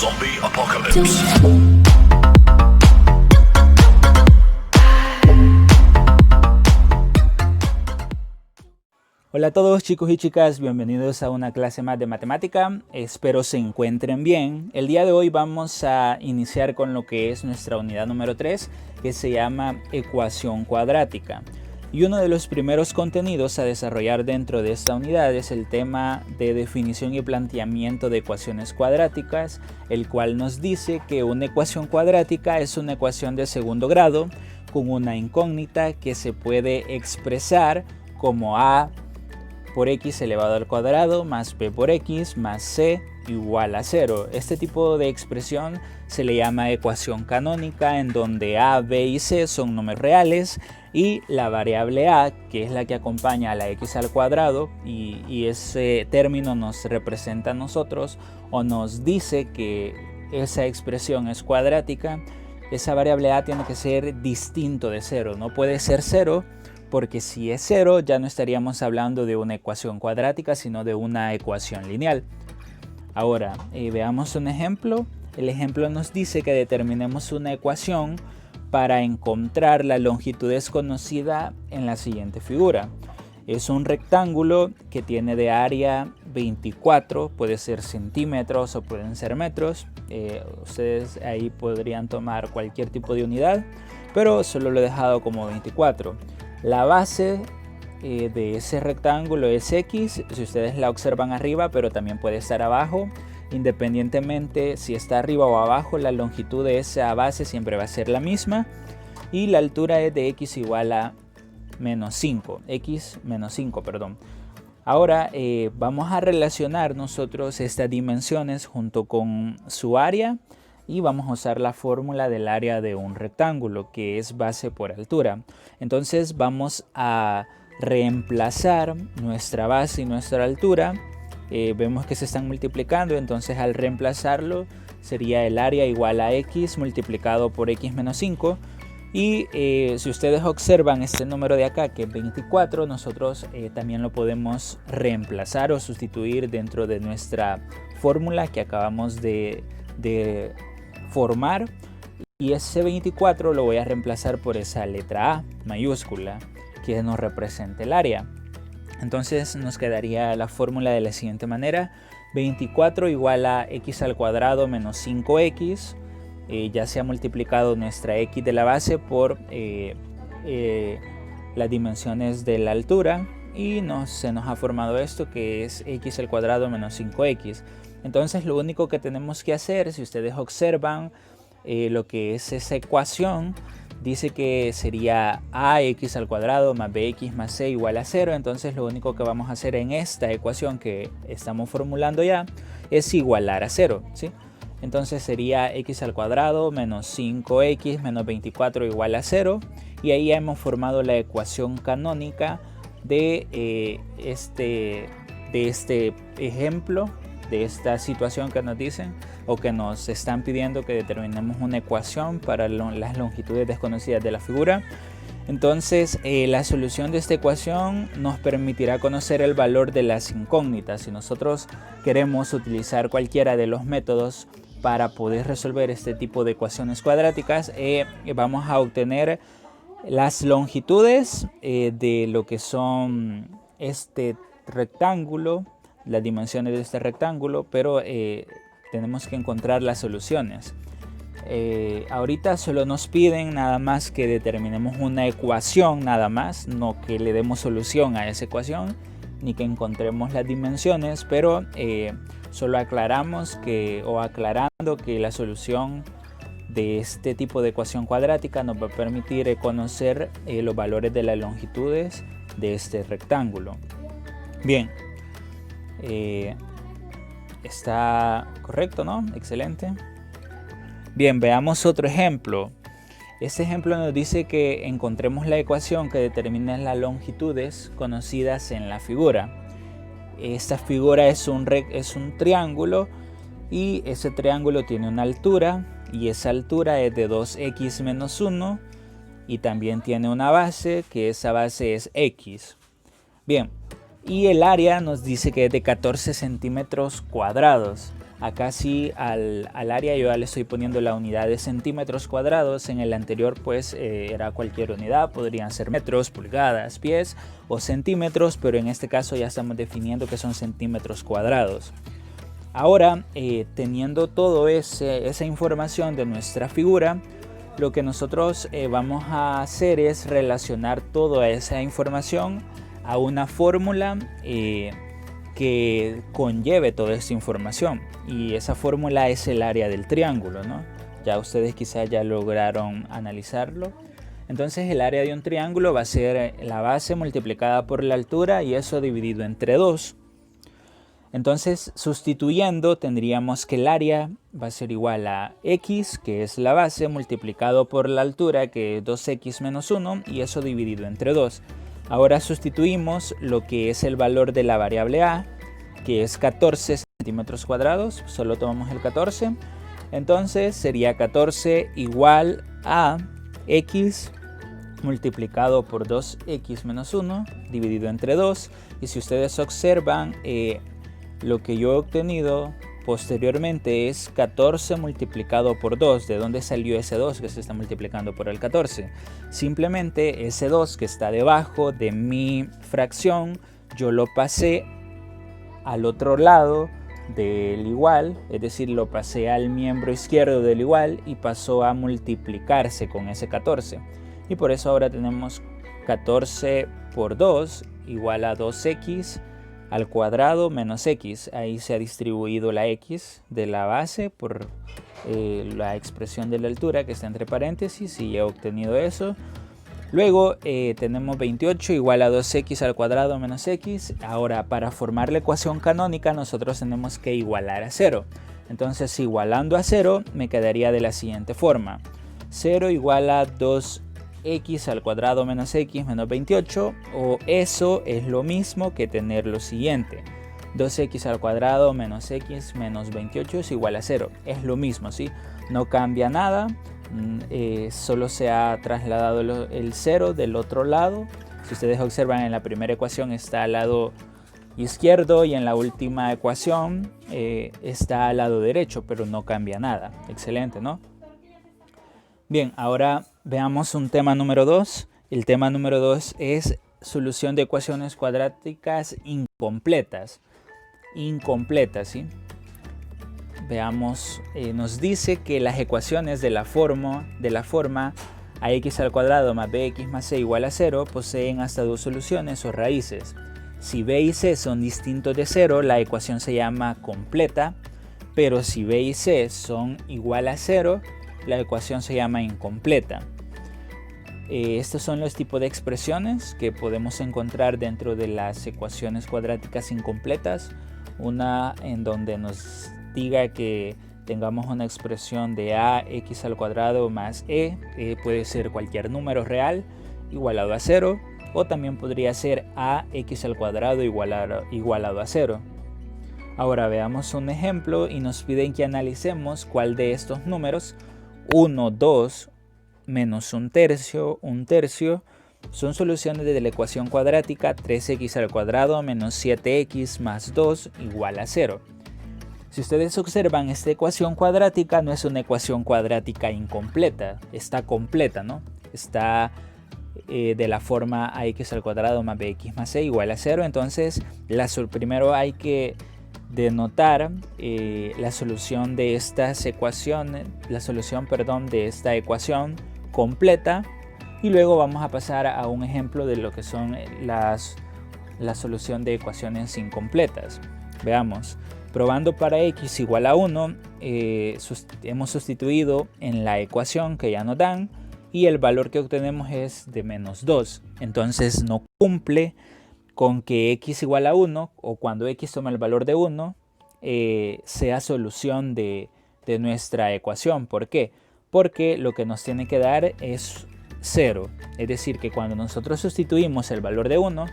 Zombie Apocalypse. Hola a todos chicos y chicas, bienvenidos a una clase más de matemática, espero se encuentren bien. El día de hoy vamos a iniciar con lo que es nuestra unidad número 3, que se llama ecuación cuadrática. Y uno de los primeros contenidos a desarrollar dentro de esta unidad es el tema de definición y planteamiento de ecuaciones cuadráticas, el cual nos dice que una ecuación cuadrática es una ecuación de segundo grado con una incógnita que se puede expresar como a por x elevado al cuadrado más b por x más c igual a 0. Este tipo de expresión se le llama ecuación canónica, en donde a, b y c son números reales y la variable a, que es la que acompaña a la x al cuadrado, y ese término nos representa a nosotros o nos dice que esa expresión es cuadrática. Esa variable a tiene que ser distinto de 0, no puede ser 0, porque si es 0 ya no estaríamos hablando de una ecuación cuadrática, sino de una ecuación lineal. Ahora, veamos un ejemplo. El ejemplo nos dice que determinemos una ecuación para encontrar la longitud desconocida en la siguiente figura. Es un rectángulo que tiene de área 24, puede ser centímetros o pueden ser metros. Ustedes ahí podrían tomar cualquier tipo de unidad, pero solo lo he dejado como 24. La base de ese rectángulo es x, si ustedes la observan arriba, pero también puede estar abajo. Independientemente si está arriba o abajo, la longitud de esa base siempre va a ser la misma. Y la altura es de x igual a menos 5, x menos 5, perdón. Ahora vamos a relacionar nosotros estas dimensiones junto con su área. Y vamos a usar la fórmula del área de un rectángulo, que es base por altura. Entonces vamos a reemplazar nuestra base y nuestra altura. Vemos que se están multiplicando, entonces al reemplazarlo sería el área igual a x multiplicado por x menos 5. Y si ustedes observan este número de acá, que es 24, nosotros también lo podemos reemplazar o sustituir dentro de nuestra fórmula que acabamos de formar, y ese 24 lo voy a reemplazar por esa letra A mayúscula que nos representa el área. Entonces nos quedaría la fórmula de la siguiente manera: 24 igual a x al cuadrado menos 5x. Ya se ha multiplicado nuestra x de la base por las dimensiones de la altura y se nos ha formado esto, que es x al cuadrado menos 5x. Entonces lo único que tenemos que hacer, si ustedes observan lo que es esa ecuación, dice que sería ax al cuadrado más bx más c igual a 0. Entonces lo único que vamos a hacer en esta ecuación que estamos formulando ya es igualar a 0, ¿sí? Entonces sería x al cuadrado menos 5x menos 24 igual a 0. Y ahí ya hemos formado la ecuación canónica de este ejemplo, de esta situación que nos dicen o que nos están pidiendo que determinemos una ecuación para las longitudes desconocidas de la figura. Entonces la solución de esta ecuación nos permitirá conocer el valor de las incógnitas. Si nosotros queremos utilizar cualquiera de los métodos para poder resolver este tipo de ecuaciones cuadráticas, vamos a obtener las longitudes de lo que son este rectángulo, las dimensiones de este rectángulo, pero tenemos que encontrar las soluciones. Ahorita solo nos piden nada más que determinemos una ecuación, nada más, no que le demos solución a esa ecuación ni que encontremos las dimensiones, pero solo aclaramos aclarando que la solución de este tipo de ecuación cuadrática nos va a permitir conocer los valores de las longitudes de este rectángulo. Bien. Está correcto, ¿no? Excelente. Bien, veamos otro ejemplo. Este ejemplo nos dice que encontremos la ecuación que determina las longitudes conocidas en la figura. Esta figura es un triángulo y ese triángulo tiene una altura y esa altura es de 2x menos 1 y también tiene una base, que esa base es x. Bien. Y el área nos dice que es de 14 centímetros cuadrados. Acá sí al área yo ya le estoy poniendo la unidad de centímetros cuadrados. En el anterior pues era cualquier unidad, podrían ser metros, pulgadas, pies o centímetros, pero en este caso ya estamos definiendo que son centímetros cuadrados. Ahora, teniendo toda esa información de nuestra figura, lo que nosotros vamos a hacer es relacionar toda esa información a una fórmula que conlleve toda esta información, y esa fórmula es el área del triángulo, ¿no? Ya ustedes quizás ya lograron analizarlo. Entonces el área de un triángulo va a ser la base multiplicada por la altura y eso dividido entre 2. Entonces, sustituyendo, tendríamos que el área va a ser igual a x, que es la base, multiplicado por la altura, que es 2x menos 1, y eso dividido entre 2. Ahora sustituimos lo que es el valor de la variable a, que es 14 centímetros cuadrados, solo tomamos el 14. Entonces sería 14 igual a x multiplicado por 2x menos 1, dividido entre 2. Y si ustedes observan, lo que yo he obtenido posteriormente es 14 multiplicado por 2. ¿De dónde salió ese 2 que se está multiplicando por el 14? Simplemente ese 2 que está debajo de mi fracción, yo lo pasé al otro lado del igual, es decir, lo pasé al miembro izquierdo del igual y pasó a multiplicarse con ese 14. Y por eso ahora tenemos 14 por 2 igual a 2x al cuadrado menos x. Ahí se ha distribuido la x de la base por la expresión de la altura que está entre paréntesis, y he obtenido eso. Luego tenemos 28 igual a 2x al cuadrado menos x. Ahora, para formar la ecuación canónica nosotros tenemos que igualar a 0. Entonces, igualando a 0 me quedaría de la siguiente forma: 0 igual a 2x al cuadrado menos x menos 28, o eso es lo mismo que tener lo siguiente: 2x al cuadrado menos x menos 28 es igual a 0. Es lo mismo, ¿sí? No cambia nada, solo se ha trasladado el 0 del otro lado. Si ustedes observan, en la primera ecuación está al lado izquierdo y en la última ecuación está al lado derecho, pero no cambia nada. Excelente, ¿no? Bien, ahora veamos un tema número 2. El tema número 2 es solución de ecuaciones cuadráticas incompletas. Incompletas, ¿sí? Veamos, nos dice que las ecuaciones de la forma ax al cuadrado más bx más c igual a 0 poseen hasta dos soluciones o raíces. Si b y c son distintos de 0, la ecuación se llama completa, pero si b y c son igual a 0, la ecuación se llama incompleta. Estos son los tipos de expresiones que podemos encontrar dentro de las ecuaciones cuadráticas incompletas. Una en donde nos diga que tengamos una expresión de ax al cuadrado más puede ser cualquier número real igualado a 0, o también podría ser ax al cuadrado igualado a 0. Ahora veamos un ejemplo y nos piden que analicemos cuál de estos números, 1, 2, menos 1/3 son soluciones de la ecuación cuadrática 3x al cuadrado menos 7x más 2 igual a 0. Si ustedes observan, esta ecuación cuadrática no es una ecuación cuadrática incompleta, está completa, ¿no? Está de la forma ax al cuadrado más bx más c igual a 0. Entonces, primero hay que denotar la solución de estas ecuaciones, de esta ecuación completa, y luego vamos a pasar a un ejemplo de lo que son la solución de ecuaciones incompletas. Veamos. Probando para x igual a 1, hemos sustituido en la ecuación que ya nos dan, y el valor que obtenemos es de menos 2. Entonces no cumple con que x igual a 1, o cuando x toma el valor de 1, sea solución de nuestra ecuación. ¿Por qué? Porque lo que nos tiene que dar es 0. Es decir, que cuando nosotros sustituimos el valor de 1,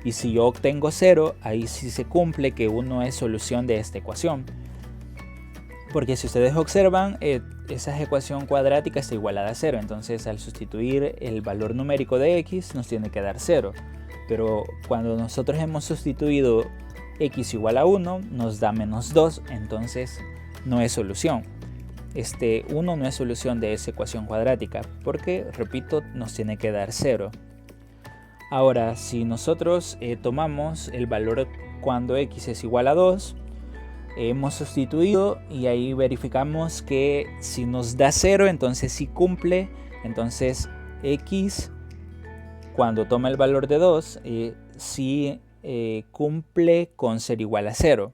y si yo obtengo 0, ahí sí se cumple que 1 es solución de esta ecuación. Porque si ustedes observan, esa ecuación cuadrática está igualada a 0. Entonces, al sustituir el valor numérico de x, nos tiene que dar 0. Pero cuando nosotros hemos sustituido x igual a 1, nos da menos 2. Entonces, no es solución. Este 1 no es solución de esa ecuación cuadrática porque, repito, nos tiene que dar 0. Ahora, si nosotros tomamos el valor cuando x es igual a 2, hemos sustituido y ahí verificamos que si nos da 0, entonces sí cumple. Entonces x, cuando toma el valor de 2, sí cumple con ser igual a 0.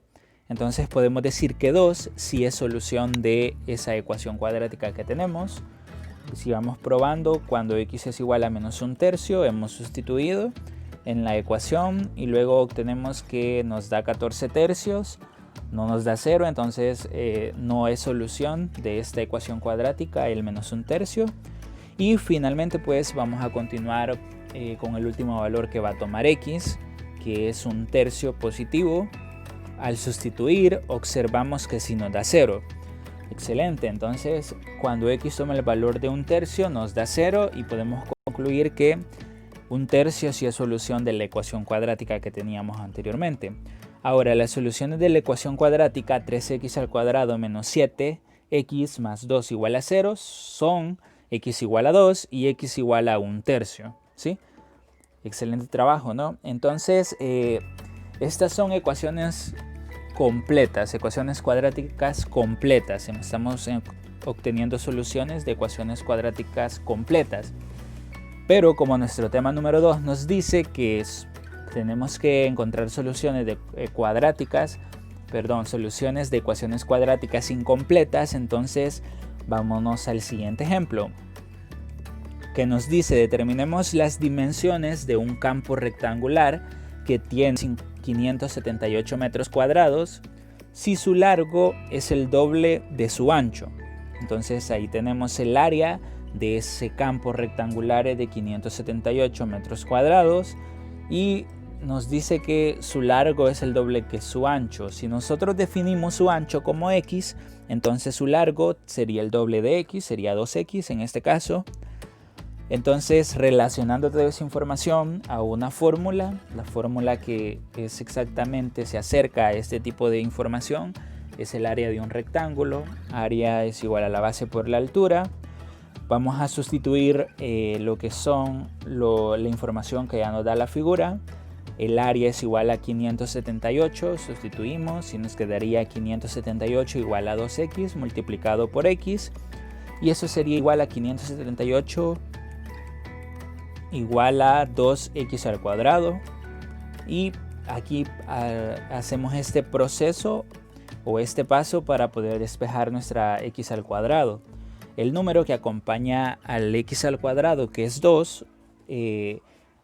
Entonces podemos decir que 2 sí es solución de esa ecuación cuadrática que tenemos. Si vamos probando, cuando x es igual a menos 1/3, hemos sustituido en la ecuación y luego obtenemos que nos da 14/3, no nos da 0, entonces no es solución de esta ecuación cuadrática el menos 1/3. Y finalmente pues vamos a continuar con el último valor que va a tomar x, que es 1/3 positivo. Al sustituir observamos que sí nos da 0. Excelente, entonces cuando x toma el valor de 1/3 nos da 0 y podemos concluir que 1/3 sí es solución de la ecuación cuadrática que teníamos anteriormente. Ahora, las soluciones de la ecuación cuadrática 3x² menos 7x más 2 igual a 0 son x igual a 2 y x igual a 1/3, ¿sí? Excelente trabajo, ¿no? Entonces, estas son ecuaciones completas, ecuaciones cuadráticas completas. Estamos obteniendo soluciones de ecuaciones cuadráticas completas. Pero como nuestro tema número 2 nos dice que tenemos que encontrar soluciones de soluciones de ecuaciones cuadráticas incompletas, entonces vámonos al siguiente ejemplo, que nos dice: determinemos las dimensiones de un campo rectangular que tiene 578 metros cuadrados si su largo es el doble de su ancho. Entonces ahí tenemos el área de ese campo rectangular de 578 metros cuadrados y nos dice que su largo es el doble que su ancho. Si nosotros definimos su ancho como x, entonces su largo sería el doble de x, sería 2x en este caso. Entonces, relacionando toda esa información a una fórmula, la fórmula que es exactamente se acerca a este tipo de información es el área de un rectángulo. Área es igual a la base por la altura. Vamos a sustituir lo que son la información que ya nos da la figura. El área es igual a 578, sustituimos y nos quedaría 578 igual a 2x multiplicado por x. Y eso sería igual a 578 igual a 2x². Y aquí hacemos este proceso o este paso para poder despejar nuestra x². El número que acompaña al x², que es 2,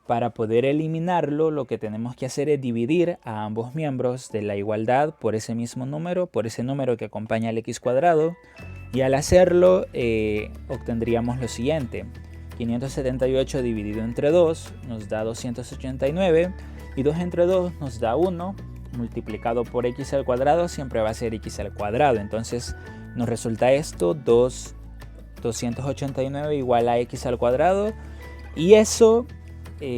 para poder eliminarlo, lo que tenemos que hacer es dividir a ambos miembros de la igualdad por ese mismo número, por ese número que acompaña al x². Y al hacerlo, obtendríamos lo siguiente: 578 dividido entre 2 nos da 289 y 2 entre 2 nos da 1, multiplicado por x² siempre va a ser x². Entonces nos resulta esto, 289 igual a x², y eso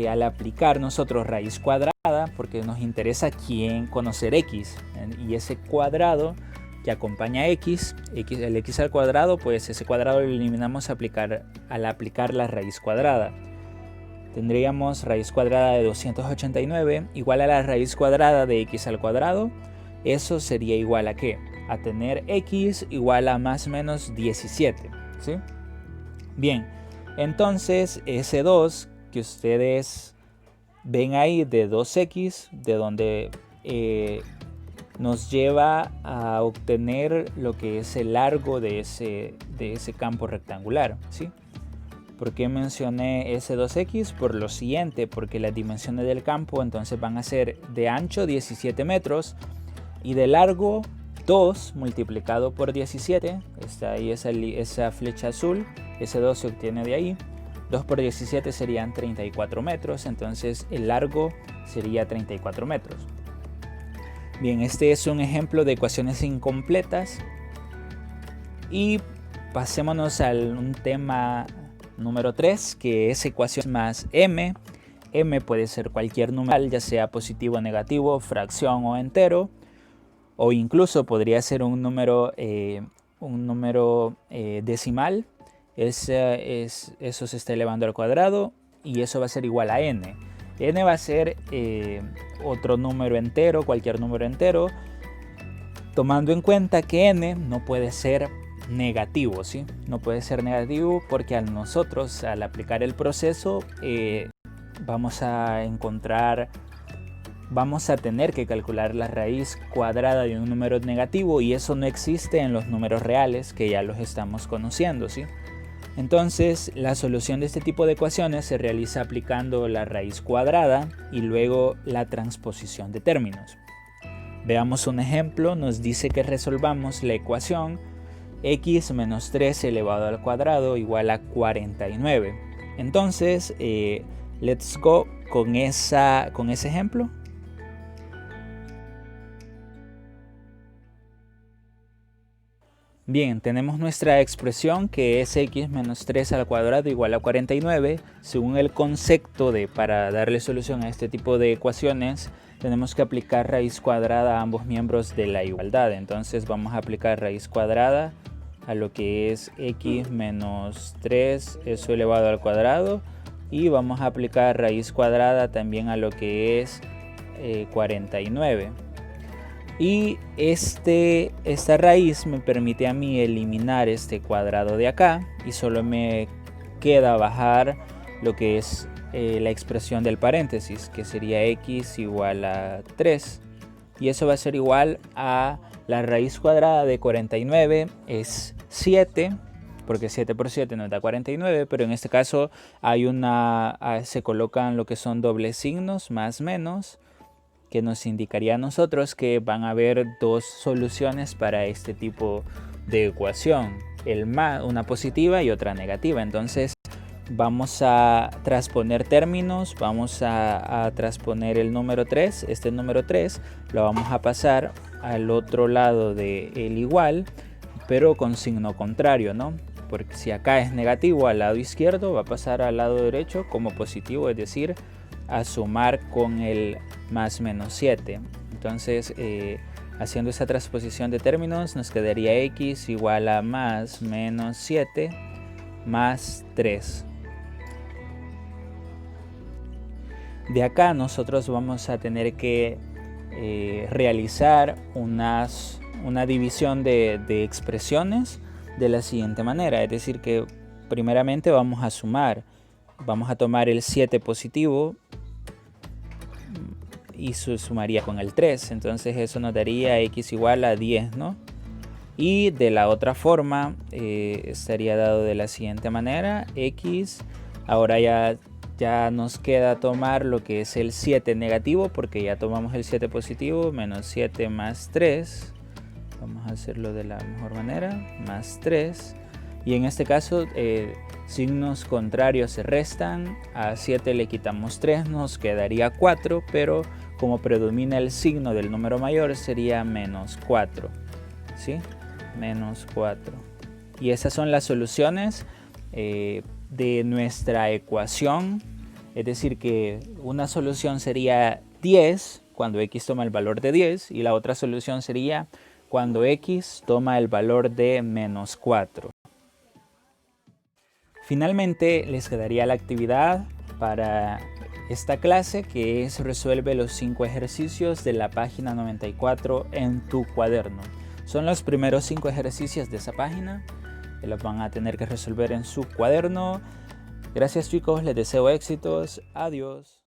al aplicar nosotros raíz cuadrada, porque nos interesa conocer x, y ese cuadrado que acompaña a x, el x², pues ese cuadrado lo eliminamos al aplicar la raíz cuadrada. Tendríamos raíz cuadrada de 289 igual a la raíz cuadrada de x². Eso sería igual a ¿qué? A tener x igual a más o menos 17, ¿sí? Bien, entonces ese 2 que ustedes ven ahí de 2x, de donde nos lleva a obtener lo que es el largo de ese campo rectangular, ¿sí? ¿Por qué mencioné ese 2x? Por lo siguiente, porque las dimensiones del campo entonces van a ser de ancho 17 metros y de largo 2 multiplicado por 17, está ahí esa flecha azul, ese 2 se obtiene de ahí, 2 por 17 serían 34 metros, entonces el largo sería 34 metros. Bien, este es un ejemplo de ecuaciones incompletas y pasémonos a un tema número 3, que es ecuación más m. M puede ser cualquier número, ya sea positivo o negativo, fracción o entero. o incluso podría ser un número decimal. Eso se está elevando al cuadrado y eso va a ser igual a n. N va a ser otro número entero, cualquier número entero, tomando en cuenta que n no puede ser negativo, ¿sí? No puede ser negativo porque nosotros al aplicar el proceso vamos a tener que calcular la raíz cuadrada de un número negativo y eso no existe en los números reales que ya los estamos conociendo, ¿sí? Entonces la solución de este tipo de ecuaciones se realiza aplicando la raíz cuadrada y luego la transposición de términos. Veamos un ejemplo. Nos dice que resolvamos la ecuación x menos 3 elevado al cuadrado igual a 49. Entonces, let's go con ese ejemplo. Bien, tenemos nuestra expresión que es x menos 3 al cuadrado igual a 49. Según el concepto para darle solución a este tipo de ecuaciones, tenemos que aplicar raíz cuadrada a ambos miembros de la igualdad. Entonces vamos a aplicar raíz cuadrada a lo que es x menos 3, eso elevado al cuadrado. Y vamos a aplicar raíz cuadrada también a lo que es 49. Y esta raíz me permite a mí eliminar este cuadrado de acá y solo me queda bajar lo que es la expresión del paréntesis, que sería x igual a 3. Y eso va a ser igual a la raíz cuadrada de 49 es 7, porque 7 por 7 nos da 49, pero en este caso se colocan lo que son dobles signos, más menos, que nos indicaría a nosotros que van a haber dos soluciones para este tipo de ecuación, una positiva y otra negativa. Entonces vamos a transponer términos, vamos a transponer el número 3, este número 3 lo vamos a pasar al otro lado del igual, pero con signo contrario, ¿no? Porque si acá es negativo al lado izquierdo, va a pasar al lado derecho como positivo, es decir, a sumar con el más menos 7. Entonces, haciendo esa transposición de términos, nos quedaría x igual a más menos 7 más 3. De acá nosotros vamos a tener que realizar una división de expresiones de la siguiente manera. Es decir, que primeramente vamos a sumar. Vamos a tomar el 7 positivo y se sumaría con el 3. Entonces eso nos daría x igual a 10, ¿no? Y de la otra forma estaría dado de la siguiente manera. X, ahora ya nos queda tomar lo que es el 7 negativo, porque ya tomamos el 7 positivo, menos 7 más 3. Vamos a hacerlo de la mejor manera, más 3. Y en este caso, signos contrarios se restan. A 7 le quitamos 3, nos quedaría 4, pero como predomina el signo del número mayor, sería menos 4. ¿Sí? Menos 4. Y esas son las soluciones de nuestra ecuación. Es decir, que una solución sería 10 cuando x toma el valor de 10 y la otra solución sería cuando x toma el valor de menos 4. Finalmente les quedaría la actividad para esta clase, que es resuelve los 5 ejercicios de la página 94 en tu cuaderno. Son los primeros 5 ejercicios de esa página que los van a tener que resolver en su cuaderno. Gracias chicos, les deseo éxitos. Adiós.